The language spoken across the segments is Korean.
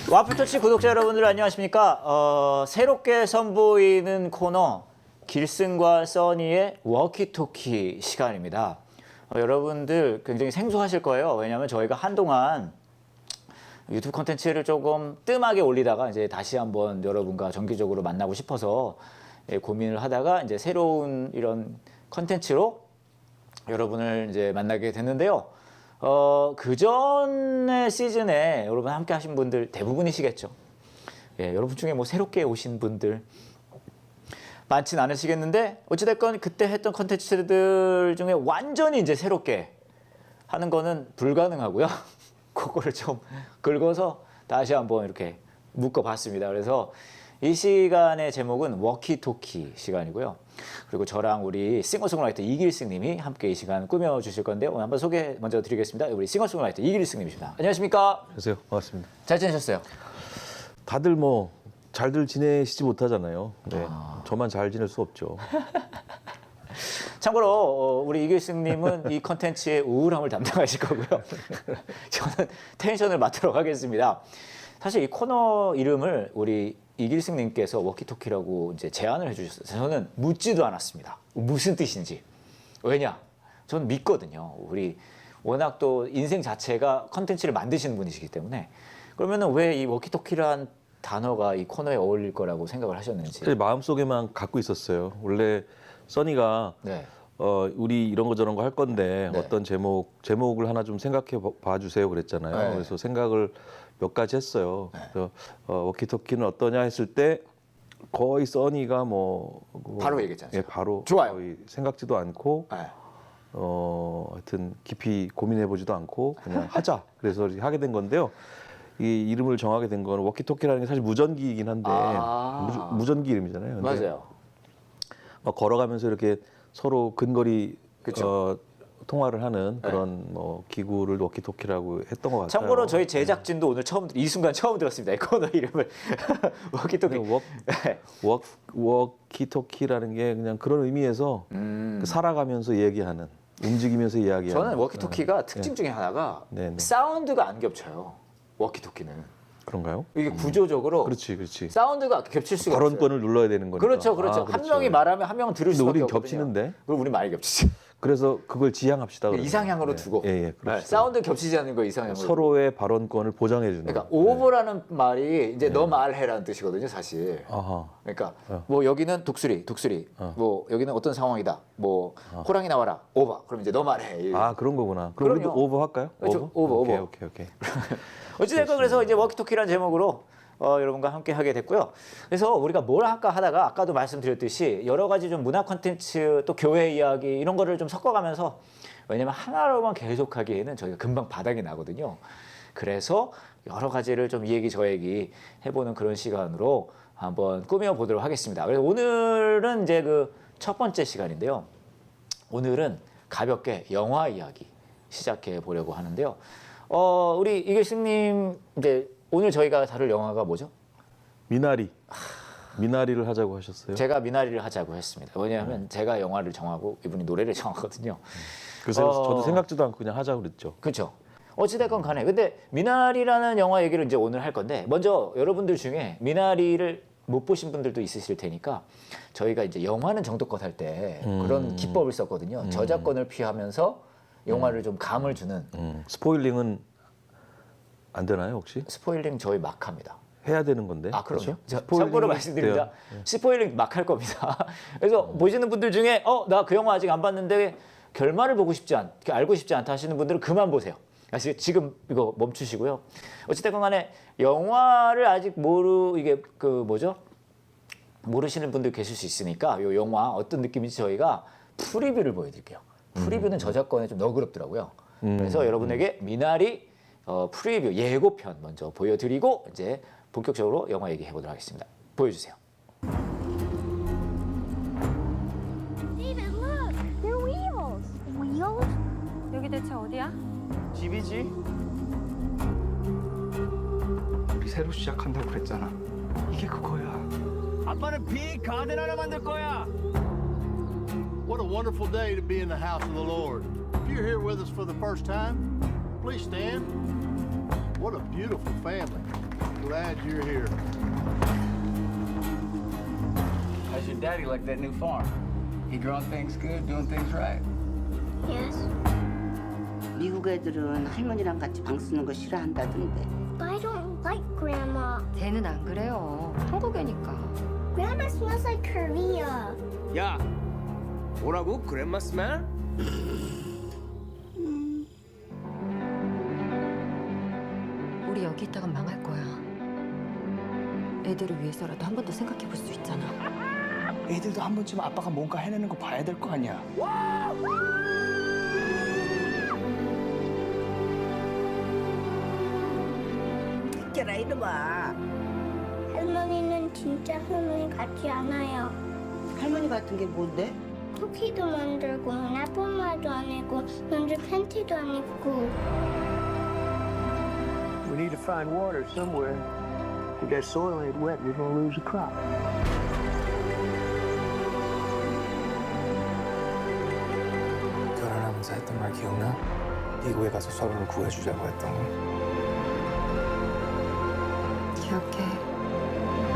와플터치 구독자 여러분들 안녕하십니까? 새롭게 선보이는 코너 길슨과 써니의 워키토키 시간입니다. 여러분들 굉장히 생소하실 거예요. 왜냐하면 저희가 한동안 유튜브 콘텐츠를 조금 뜸하게 올리다가 이제 다시 한번 여러분과 정기적으로 만나고 싶어서 고민을 하다가 이제 새로운 이런 콘텐츠로 여러분을 이제 만나게 됐는데요. 그 전에 시즌에 여러분 함께 하신 분들 대부분이시겠죠. 예, 여러분 중에 뭐 새롭게 오신 분들 많진 않으시겠는데 어찌됐건 그때 했던 컨텐츠들 중에 완전히 이제 새롭게 하는 거는 불가능하고요. 그거를 좀 긁어서 다시 한번 이렇게 묶어봤습니다. 그래서 이 시간의 제목은 워키토키 시간이고요. 그리고 저랑 우리 싱어송라이터 이길승 님이 함께 이 시간 꾸며주실 건데요. 오늘 한번 소개 먼저 드리겠습니다. 우리 싱어송라이터 이길승 님이십니다. 안녕하십니까? 안녕하세요. 반갑습니다. 잘 지내셨어요? 다들 뭐 잘들 지내시지 못하잖아요. 네. 저만 잘 지낼 수 없죠. 참고로 우리 이길승 님은 이 컨텐츠의 우울함을 담당하실 거고요. 저는 텐션을 맡도록 하겠습니다. 사실 이 코너 이름을 우리 이길승 님께서 워키토키라고 이제 제안을 해주셨어요. 저는 묻지도 않았습니다. 무슨 뜻인지. 왜냐? 저는 믿거든요. 우리 워낙 또 인생 자체가 컨텐츠를 만드시는 분이시기 때문에. 그러면은 왜 이 워키토키란 단어가 이 코너에 어울릴 거라고 생각을 하셨는지. 제 마음속에만 갖고 있었어요. 원래 써니가 네. 우리 이런 거 저런 거 할 건데 네. 어떤 제목을 하나 좀 생각해 봐주세요 그랬잖아요. 네. 그래서 생각을 몇 가지 했어요. 네. 그래서 워키토키는 어떠냐 했을 때 거의 써니가 바로 얘기했잖아요. 예, 바로 좋아요. 거의 생각지도 않고 네. 하여튼 깊이 고민해 보지도 않고 그냥 하자. 그래서 이렇게 하게 된 건데요. 이 이름을 정하게 된 거는 워키토키라는 게 사실 무전기이긴 한데 무전기 이름이잖아요. 근데 맞아요. 막 걸어가면서 이렇게 서로 근거리 그쵸. 통화를 하는 네. 그런 뭐 기구를 워키토키라고 했던 것 같아요. 참고로 저희 제작진도 오늘 이 순간 처음 들었습니다. 이 코너 이름을 워키토키. 워키토키라는 게 그냥 그런 의미에서 살아가면서 얘기하는, 움직이면서 이야기하는. 저는 워키토키가 특징 중에 하나가 네, 네. 사운드가 안 겹쳐요. 워키토키는. 그런가요? 이게 구조적으로 그렇지. 사운드가 겹칠 수가 없어요. 발언권을 눌러야 되는 거니까. 그렇죠. 한 그렇죠. 명이 말하면 한 명은 들을 근데 수밖에 우린 없거든요. 겹치는데. 그럼 우리 많이 겹치죠. 그래서 그걸 지향합시다. 그러면. 이상향으로 네. 두고 예, 네, 사운드 겹치지 않는 거 이상향으로. 서로의 발언권을 보장해 주는. 그러니까 오버라는 말이 이제 너 말해라는 뜻이거든요, 사실. 아하. 그러니까 뭐 여기는 독수리, 뭐 여기는 어떤 상황이다, 뭐 호랑이 나와라, 오버. 그럼 이제 너 말해. 아 그런 거구나. 그럼 우리도 그럼요. 오버 할까요? 그렇죠. 오버. 오케이. 어찌됐건 그래서 이제 워키토키라는 제목으로 여러분과 함께 하게 됐고요. 그래서 우리가 뭘 할까 하다가 아까도 말씀드렸듯이 여러 가지 좀 문화 콘텐츠 또 교회 이야기 이런 거를 좀 섞어가면서 왜냐면 하나로만 계속하기에는 저희가 금방 바닥이 나거든요. 그래서 여러 가지를 좀 이 얘기 저 얘기 해보는 그런 시간으로 한번 꾸며보도록 하겠습니다. 그래서 오늘은 이제 그 첫 번째 시간인데요. 오늘은 가볍게 영화 이야기 시작해 보려고 하는데요. 우리 이길승님 이제 오늘 저희가 다룰 영화가 뭐죠? 미나리를 하자고 하셨어요. 제가 미나리를 하자고 했습니다. 왜냐하면 제가 영화를 정하고 이분이 노래를 정하거든요. 그래서 저도 생각지도 않고 그냥 하자고 그랬죠. 그렇죠. 어찌됐건 간에 근데 미나리라는 영화 얘기를 이제 오늘 할 건데 먼저 여러분들 중에 미나리를 못 보신 분들도 있으실 테니까 저희가 이제 영화는 정도껏 할 때 그런 기법을 썼거든요. 저작권을 피하면서 영화를 좀 감을 주는 스포일링은 안 되나요 혹시? 스포일링 저희 막 합니다. 해야 되는 건데. 아, 그럼요. 그렇죠? 참고로 말씀드립니다. 스포일링 막 할 겁니다. 그래서 보시는 분들 중에 나 그 영화 아직 안 봤는데 결말을 보고 싶지 알고 싶지 않다 하시는 분들은 그만 보세요. 지금 이거 멈추시고요. 어찌됐건 간에 영화를 아직 모르시는 분들 계실 수 있으니까 이 영화 어떤 느낌인지 저희가 프리뷰를 보여드릴게요. 프리뷰는 저작권에 좀 너그럽더라고요. 그래서 여러분에게 미나리 프리뷰 예고편 먼저 보여드리고 이제 본격적으로 영화 얘기해 보도록 하겠습니다. 보여주세요. David, look! They're wheels! Wheels? 여기 대체 어디야? 집이지? 우리 새로 시작한다고 그랬잖아. 이게 그거야. 아빠는 빅 가든 하나 만들 거야. What a wonderful day to be in the house of the Lord. If you're here with us for the first time, please stand. What a beautiful family. glad you're here. How's your daddy like that new farm? He growing things good, doing things right? Yes. 미국 애들은 할머니랑 같이 방 쓰는 거 싫어한다던데. But I don't like Grandma. 쟤는 안 그래요. 한국애니까. Grandma smells like Korea. 야, 뭐라고? 그랜마 스멜? 우리 여기 있다간 망할 거야. 애들을 위해서라도 한 번 더 생각해 볼 수 있잖아. 애들도 한 번쯤 아빠가 뭔가 해내는 거 봐야 될 거 아니야. 깨라 이놈아. 할머니는 진짜 할머니 같지 않아요. 할머니 같은 게 뭔데? 쿠키도 만들고 나쁜 안 입고 먼저 팬티도 안 입고. We need to find water somewhere. If that soil ain't wet, you're gonna lose a crop. 결혼하면서 했던 말 기억나? 미국에 가서 서로를 구해주자고 했던 거. 기억해.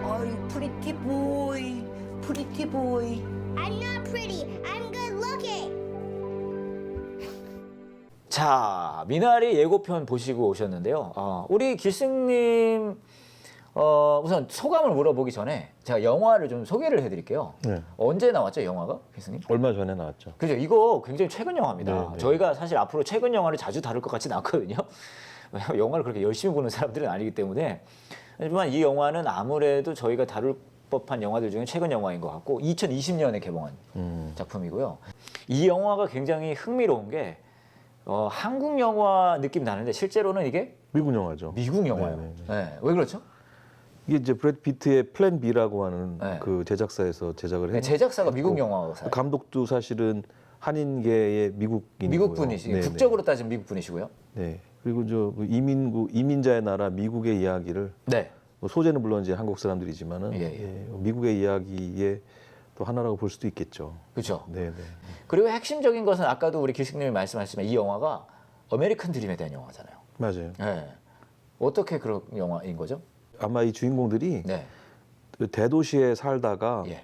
어이 프리티 보이, 프리티 보이. I'm not pretty. I'm good looking. 자, 미나리 예고편 보시고 오셨는데요. 우리 길승님 우선 소감을 물어보기 전에 제가 영화를 좀 소개를 해드릴게요. 네. 언제 나왔죠, 영화가, 길승님? 얼마 전에 나왔죠. 그죠? 이거 굉장히 최근 영화입니다. 네, 네. 저희가 사실 앞으로 최근 영화를 자주 다룰 것 같지는 않거든요. 왜냐면 영화를 그렇게 열심히 보는 사람들은 아니기 때문에. 하지만 이 영화는 아무래도 저희가 다룰 법한 영화들 중에 최근 영화인 것 같고 2020년에 개봉한 작품이고요. 이 영화가 굉장히 흥미로운 게 한국 영화 느낌 나는데 실제로는 이게 미국 영화죠. 미국 영화예요. 네, 네, 네. 왜 그렇죠? 이게 이제 브래드 피트의 플랜 B라고 하는 네. 그 제작사에서 제작을 네, 했고 제작사가 미국 영화사예요. 감독도 사실은 한인계의 미국인이고요. 미국 분이시고 네, 국적으로 따지면 미국 분이시고요. 네. 그리고 그 이민자의 나라 미국의 이야기를 네. 뭐 소재는 물론 이제 한국 사람들이지만은 예, 예. 미국의 이야기의 또 하나라고 볼 수도 있겠죠. 그렇죠. 네, 네. 그리고 핵심적인 것은 아까도 우리 길승님이 말씀하셨지만 이 영화가 아메리칸 드림에 대한 영화잖아요. 맞아요. 네. 어떻게 그런 영화인 거죠? 아마 이 주인공들이 네. 그 대도시에 살다가 예.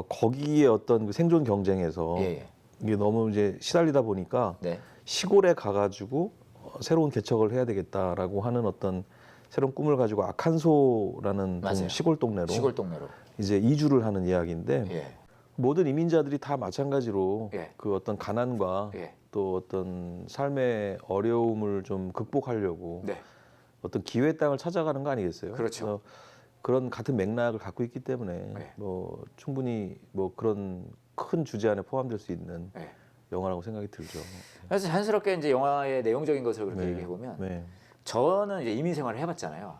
거기에 어떤 그 생존 경쟁에서 예, 예. 이게 너무 이제 시달리다 보니까 네. 시골에 가가지고 새로운 개척을 해야 되겠다라고 하는 어떤 새로운 꿈을 가지고 아칸소라는 맞아요. 시골 동네로 시골 동네로. 이제 이주를 하는 이야기인데 예. 모든 이민자들이 다 마찬가지로 예. 그 어떤 가난과 예. 또 어떤 삶의 어려움을 좀 극복하려고 네. 어떤 기회의 땅을 찾아가는 거 아니겠어요? 그렇죠. 그래서 그런 같은 맥락을 갖고 있기 때문에 네. 뭐 충분히 뭐 그런 큰 주제 안에 포함될 수 있는 네. 영화라고 생각이 들죠. 그래서 자연스럽게 이제 영화의 내용적인 것을 그렇게 네. 얘기해 보면 네. 저는 이제 이민 생활을 해봤잖아요.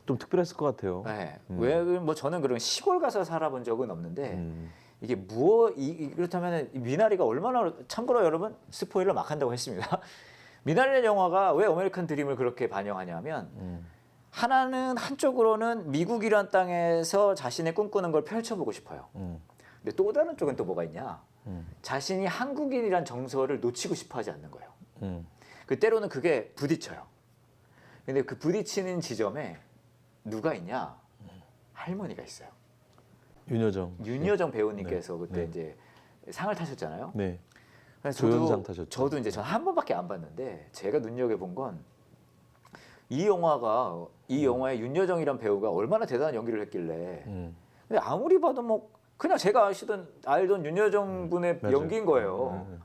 좀 특별했을 것 같아요. 네. 왜 뭐 저는 그런 시골 가서 살아본 적은 없는데 음. 이게 그렇다면 미나리가 얼마나 참고로 여러분 스포일러 막 한다고 했습니다. 미나리 영화가 왜 아메리칸 드림을 그렇게 반영하냐면 하나는 한쪽으로는 미국이란 땅에서 자신의 꿈꾸는 걸 펼쳐보고 싶어요. 근데 또 다른 쪽은 또 뭐가 있냐? 자신이 한국인이란 정서를 놓치고 싶어하지 않는 거예요. 그 때로는 그게 부딪혀요. 근데 그 부딪히는 지점에 누가 있냐? 할머니가 있어요. 윤여정 배우님께서 그때 네. 이제 상을 타셨잖아요. 네. 그래서 조연상 타셨죠. 저도 이제 전 한 번밖에 안 봤는데 제가 눈여겨본 건 이 영화에 윤여정이란 배우가 얼마나 대단한 연기를 했길래 근데 아무리 봐도 뭐 그냥 제가 알던 윤여정 분의 맞아요. 연기인 거예요.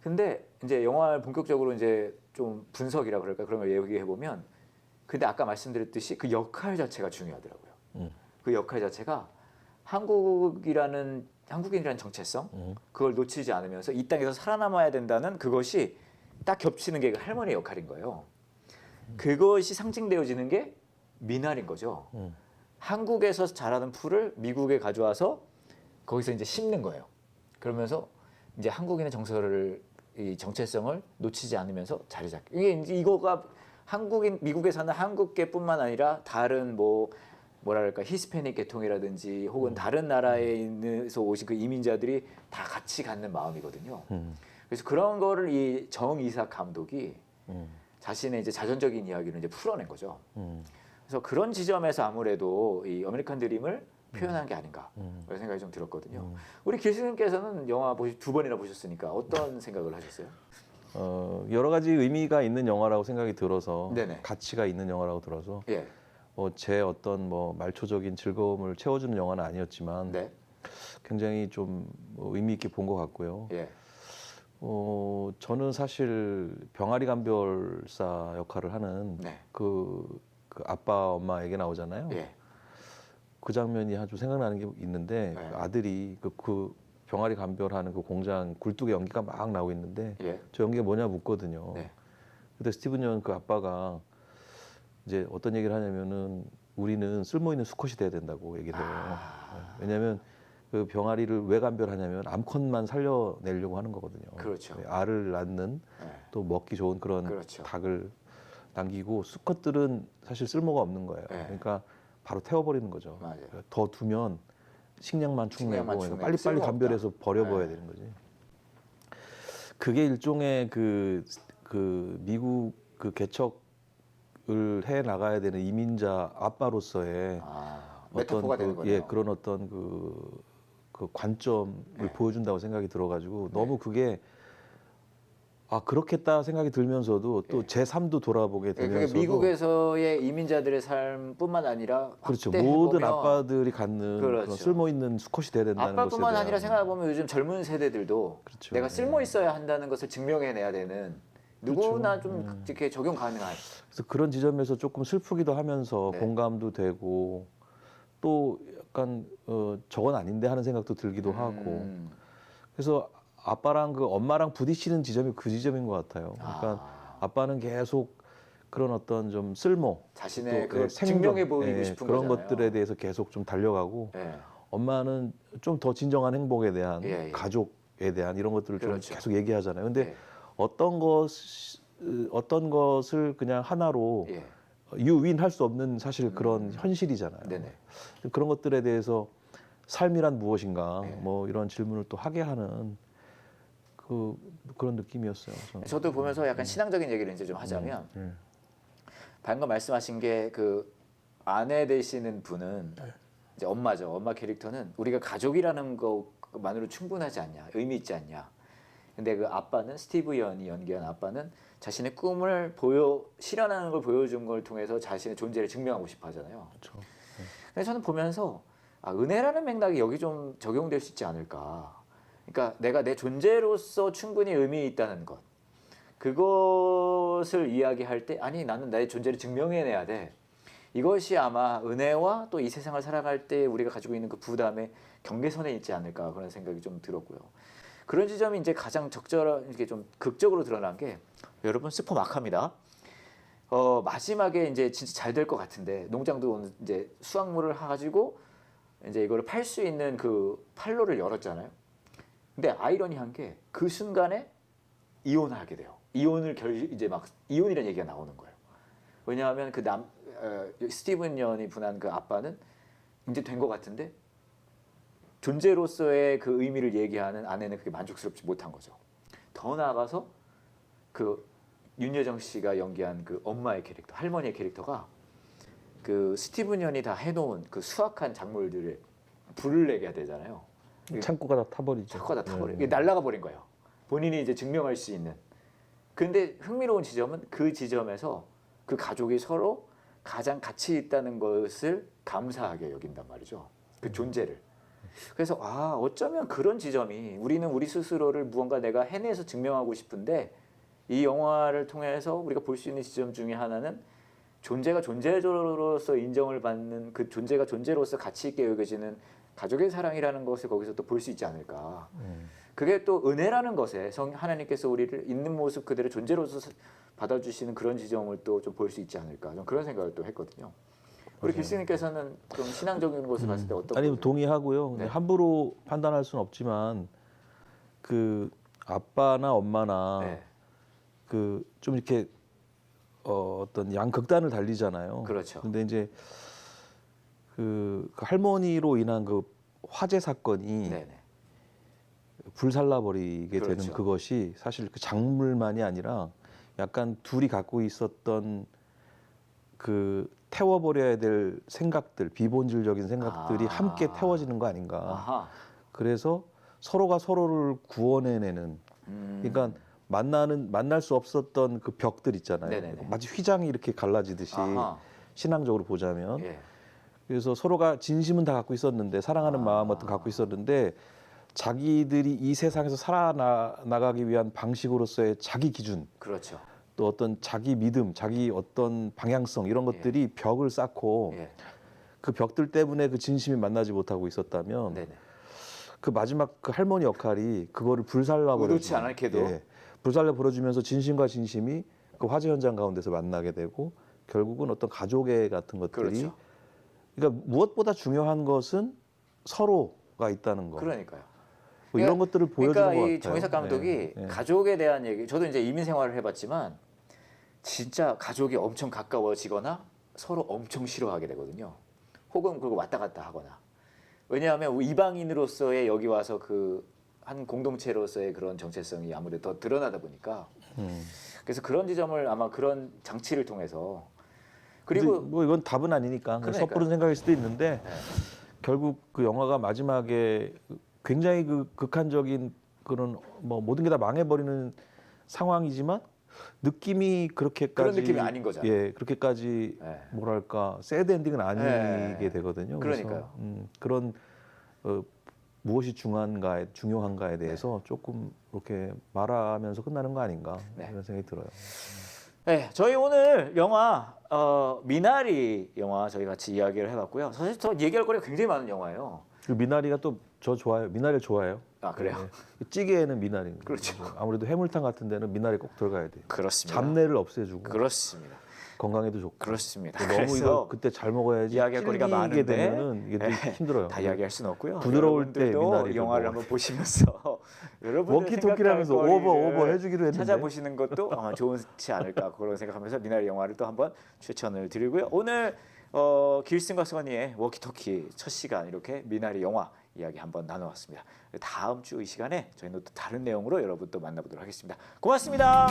근데 이제 영화를 본격적으로 이제 좀 분석이라 그럴까 그런 걸 얘기해 보면 근데 아까 말씀드렸듯이 그 역할 자체가 중요하더라고요. 그 역할 자체가 한국인이라는 정체성 그걸 놓치지 않으면서 이 땅에서 살아남아야 된다는 그것이 딱 겹치는 게 할머니의 역할인 거예요. 그것이 상징되어지는 게 미나리인 거죠. 한국에서 자라는 풀을 미국에 가져와서 거기서 이제 심는 거예요. 그러면서 이제 한국인의 이 정체성을 놓치지 않으면서 자리 잡기. 이게 이제 이거가 미국에 사는 한국계뿐만 아니라 다른 뭐 뭐랄까 히스패닉 계통이라든지 혹은 다른 나라에서 오신 그 이민자들이 다 같이 갖는 마음이거든요. 그래서 그런 거를 이 정이삭 감독이 자신의 이제 자전적인 이야기를 이제 풀어낸 거죠. 그래서 그런 지점에서 아무래도 이 아메리칸 드림을 표현한 게 아닌가 그런 생각이 좀 들었거든요. 우리 길스님께서는 영화 두 번이나 보셨으니까 어떤 생각을 하셨어요? 여러 가지 의미가 있는 영화라고 생각이 들어서 네네. 가치가 있는 영화라고 들어서 예. 제 어떤 뭐 말초적인 즐거움을 채워주는 영화는 아니었지만 네. 굉장히 좀뭐 의미 있게 본 것 같고요. 예. 저는 사실 병아리 감별사 역할을 하는 네. 그 아빠 엄마에게 나오잖아요. 예. 그 장면이 아주 생각나는 게 있는데 네. 그 아들이 그 병아리 감별하는 그 공장 굴뚝에 연기가 막 나오고 있는데 예. 저 연기가 뭐냐 묻거든요. 네. 근데 스티븐 연 그 아빠가 이제 어떤 얘기를 하냐면은 우리는 쓸모 있는 수컷이 돼야 된다고 얘기를 해요. 왜냐하면 그 병아리를 왜 감별하냐면 암컷만 살려내려고 하는 거거든요. 그렇죠. 알을 낳는 네. 또 먹기 좋은 그런 그렇죠. 닭을 남기고 수컷들은 사실 쓸모가 없는 거예요. 네. 그러니까 바로 태워버리는 거죠. 맞아요. 더 두면 식량만 축내고 식량만 축내고 빨리빨리 쓸모없다. 감별해서 버려버려야 네. 되는 거지. 그게 일종의 그 미국 그 개척을 해 나가야 되는 이민자 아빠로서의 메타포가 되는 거네요. 그런 어떤 그 관점을 네. 보여준다고 생각이 들어가지고 너무 그게 그렇겠다 생각이 들면서도 또 네. 제 삶도 돌아보게 그게 되면서도 미국에서의 이민자들의 삶뿐만 아니라 그렇죠. 확대 모든 해보면 아빠들이 갖는 그렇죠. 그런 쓸모 있는 수컷이 돼야 된다는 것에 아빠뿐만 대한 아니라 생각해 보면 요즘 젊은 세대들도 그렇죠. 내가 쓸모 있어야 한다는 것을 증명해내야 되는 누구나 좀 이렇게 적용 가능한. 그래서 그런 지점에서 조금 슬프기도 하면서 네. 공감도 되고 또 약간 저건 아닌데 하는 생각도 들기도 하고 그래서 아빠랑 그 엄마랑 부딪히는 지점이 그 지점인 것 같아요. 그러니까 아빠는 계속 그런 어떤 좀 쓸모 자신의 또, 그 생존, 증명해 보이고 싶은 그런 거잖아요. 것들에 대해서 계속 좀 달려가고 예. 엄마는 좀 더 진정한 행복에 대한 예. 가족에 대한 이런 것들을 그렇죠. 좀 계속 얘기하잖아요. 근데 예. 어떤 것을 그냥 하나로 예. 유윈할 수 없는 사실 그런 현실이잖아요. 네네. 그런 것들에 대해서 삶이란 무엇인가 네. 뭐 이런 질문을 또 하게 하는 그런 느낌이었어요. 저는. 저도 보면서 약간 신앙적인 얘기를 이제 좀 하자면 방금 말씀하신 게 그 아내 되시는 분은 이제 엄마죠. 엄마 캐릭터는 우리가 가족이라는 것만으로 충분하지 않냐, 의미 있지 않냐. 근데 그 아빠는 스티브 연이 연기한 아빠는 자신의 꿈을 실현하는 걸 보여준 걸 통해서 자신의 존재를 증명하고 싶어 하잖아요. 그렇죠. 그래서 저는 보면서 은혜라는 맥락이 여기 좀 적용될 수 있지 않을까. 그러니까 내가 내 존재로서 충분히 의미 있다는 것. 그것을 이야기할 때 아니 나는 나의 존재를 증명해내야 돼. 이것이 아마 은혜와 또 이 세상을 살아갈 때 우리가 가지고 있는 그 부담의 경계선에 있지 않을까 그런 생각이 좀 들었고요. 그런 지점이 이제 가장 적절한 이렇게 좀 극적으로 드러난 게 여러분 스포 막합니다. 마지막에 이제 진짜 잘 될 것 같은데 농장도 이제 수확물을 가지고 이제 이거를 팔 수 있는 그 판로를 열었잖아요. 근데 아이러니한 게 그 순간에 이혼을 하게 돼요. 이제 막 이혼이라는 얘기가 나오는 거예요. 왜냐하면 그 스티븐 연이 분한 그 아빠는 이제 된 것 같은데 존재로서의 그 의미를 얘기하는 아내는 그게 만족스럽지 못한 거죠. 더 나아가서 그 윤여정 씨가 연기한 그 엄마의 캐릭터, 할머니의 캐릭터가 그 스티븐 연이 다 해놓은 그 수확한 작물들을 불을 내게 되잖아요. 창고가 다 타버리죠. 창고가 다 타버려. 이게 날아가 버린 거예요. 본인이 이제 증명할 수 있는. 근데 흥미로운 지점은 그 지점에서 그 가족이 서로 가장 가치 있다는 것을 감사하게 여긴단 말이죠. 그 존재를. 그래서 어쩌면 그런 지점이 우리는 우리 스스로를 무언가 내가 해내서 증명하고 싶은데 이 영화를 통해서 우리가 볼 수 있는 지점 중에 하나는 존재가 존재로서 인정을 받는 그 존재가 존재로서 가치 있게 여겨지는 가족의 사랑이라는 것을 거기서 또 볼 수 있지 않을까. 그게 또 은혜라는 것에 하나님께서 우리를 있는 모습 그대로 존재로서 받아주시는 그런 지점을 또 좀 볼 수 있지 않을까. 좀 그런 생각을 또 했거든요. 우리 길스님께서는 좀 신앙적인 것을 봤을 때 어떤? 아니 동의하고요. 근데 네. 함부로 판단할 수는 없지만 그 아빠나 엄마나 네. 그 좀 이렇게 어떤 양극단을 달리잖아요. 그렇죠. 근데 이제 그 할머니로 인한 그 화재 사건이 네네. 불살라 버리게 그렇죠. 되는 그것이 사실 그 작물만이 아니라 약간 둘이 갖고 있었던 그 태워버려야 될 생각들, 비본질적인 생각들이 아. 함께 태워지는 거 아닌가. 아하. 그래서 서로가 서로를 구원해내는. 그러니까 만날 수 없었던 그 벽들 있잖아요. 네네네. 마치 휘장이 이렇게 갈라지듯이 아하. 신앙적으로 보자면. 예. 그래서 서로가 진심은 다 갖고 있었는데 사랑하는 마음 같은 거 갖고 있었는데 자기들이 이 세상에서 살아나가기 위한 방식으로서의 자기 기준, 그렇죠. 또 어떤 자기 믿음, 자기 어떤 방향성 이런 것들이 벽을 쌓고 예. 그 벽들 때문에 그 진심이 만나지 못하고 있었다면 네네. 그 마지막 그 할머니 역할이 그거를 불살라 의도치 버려주는, 않게도. 불살라 버려주면서 진심과 진심이 그 화재 현장 가운데서 만나게 되고 결국은 어떤 가족애 같은 것들이 그렇죠. 그러니까 무엇보다 중요한 것은 서로가 있다는 거. 그러니까요. 뭐 이런 것들을 보여주는 그러니까 것 같아요. 이 정희석 감독이 네, 네. 가족에 대한 얘기, 저도 이제 이민 생활을 해봤지만 진짜 가족이 엄청 가까워지거나 서로 엄청 싫어하게 되거든요. 혹은 그리고 왔다 갔다 하거나. 왜냐하면 이방인으로서의 여기 와서 그 한 공동체로서의 그런 정체성이 아무래도 더 드러나다 보니까 그래서 그런 지점을 아마 그런 장치를 통해서 그리고 근데 뭐 이건 답은 아니니까 그러니까요. 섣부른 생각일 수도 있는데 네. 결국 그 영화가 마지막에 굉장히 그 극한적인 그런 뭐 모든 게 다 망해버리는 상황이지만 느낌이 그렇게까지 그런 느낌이 아닌 거잖아요. 예, 그렇게까지 네. 뭐랄까 새드 엔딩은 아니게 네. 되거든요. 그러니까요. 그래서 그런 무엇이 중요한가에 대해서 조금 이렇게 말하면서 끝나는 거 아닌가 네. 이런 생각이 들어요. 네, 저희 오늘 영화 미나리 영화 저희 같이 이야기를 해봤고요. 사실 저 얘기할 거리가 굉장히 많은 영화예요. 그 미나리가 또 저 좋아요. 미나리를 좋아해요. 아 그래요? 네. 찌개에는 미나리. 그렇죠. 아무래도 해물탕 같은 데는 미나리 꼭 들어가야 돼요. 그렇습니다. 잡내를 없애주고 그렇습니다. 건강에도 좋고. 그렇습니다. 너무 그래서 이거 그때 잘 먹어야지. 이야기할 거리가 찔리게 많은데 되면은 이게 좀 네, 힘들어요. 다 이야기할 수는 없고요. 부드러울 때 여러분들도 미나리를 이 영화를 먹어요. 한번 보시면서 여러분들 워키토키라면서 오버 해주기로 했는데. 찾아보시는 것도 아마 좋지 않을까 그런 생각하면서 미나리 영화를 또 한번 추천을 드리고요. 오늘 길슨과 써니의 워키토키 첫 시간 이렇게 미나리 영화 이야기 한번 나눠봤습니다. 다음 주 이 시간에 저희는 또 다른 내용으로 여러분 또 만나보도록 하겠습니다. 고맙습니다.